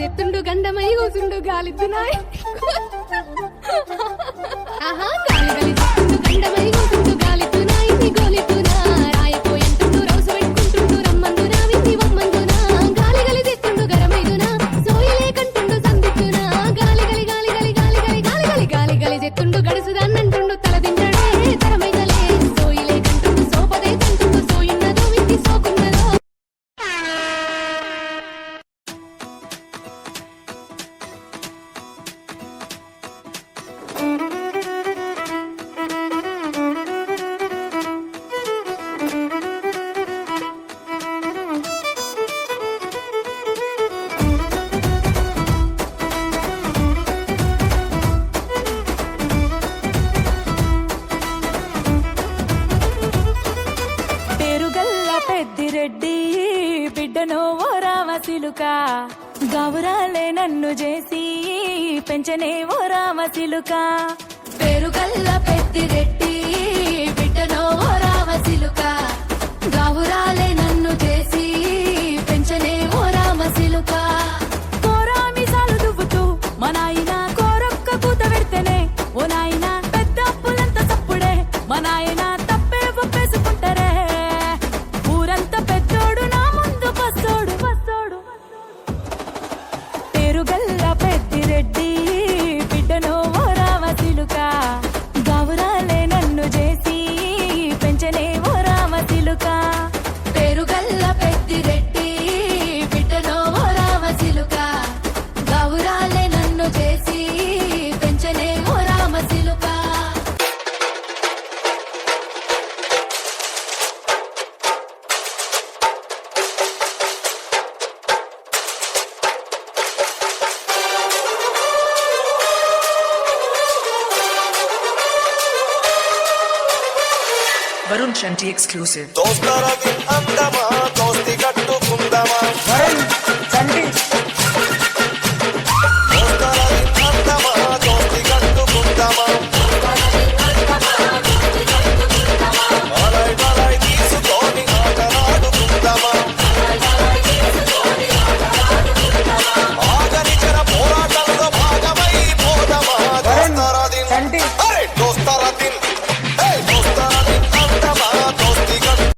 చెత్తుండు గండమై కూసుండు గాలిద్దునాయ్ ఆహా గాలి గలి చెత్తుండు గండమై కూసుండు గాలిద్దునాయ్ నీ గోలిద్దునా రాయపోయంటుండు రౌసు పెట్టుకుంటుండు రమ్మందునా వింది వమ్మందునా గాలి గలి చెత్తుండు గరమైదునా సోయిలే కంటుండు సందిద్దునా గాలి గలి గాలి గలి గాలి గలి గాలి గలి గాలి గలి చెత్తుండు గడుసుదాన్నంటుండు తల దించడే తరమైదలే సోయిలే కంటుండు సోపదే కంటుండు సోయున్నదో వింది సోకున్నదో పెద్దిరెడ్డి బిడ్డనో ఓ రామసిలుక గౌరాలే నన్ను చేసి పెంచనే ఓ రామసిలుక పేరుగల్ల పెద్దిరెడ్డి బిడ్డనో ఓ రామసిలుక గౌరాలే నన్ను చేసి పెంచనే ఓ రామసిలుక కోరామిసాలు దువ్వుతూ మా నాయన కోరొక్క కూత పెడితేనే ఓ నాయన పెద్ద అప్పులంత తప్పుడే మా నాయన తప్పే ఒప్పేసుకుంటారే ఊరంతా పెద్దోడు నా ముందు పస్తోడు పస్తోడు పేరుగల్ల పెద్దిరెడ్డి బిడ్డనో ఓ రామసిలుక గౌరాలే నన్ను చేసి పెంచనే ఓ రామసిలుక పేరుగల్ల పెద్దిరెడ్డి బిడ్డనో ఓ రామసిలుక గౌరాలే నన్ను చేసి పెంచనే ఓ రామసిలుక Varun Shanti exclusive. दोस्तारा दिन अंदमान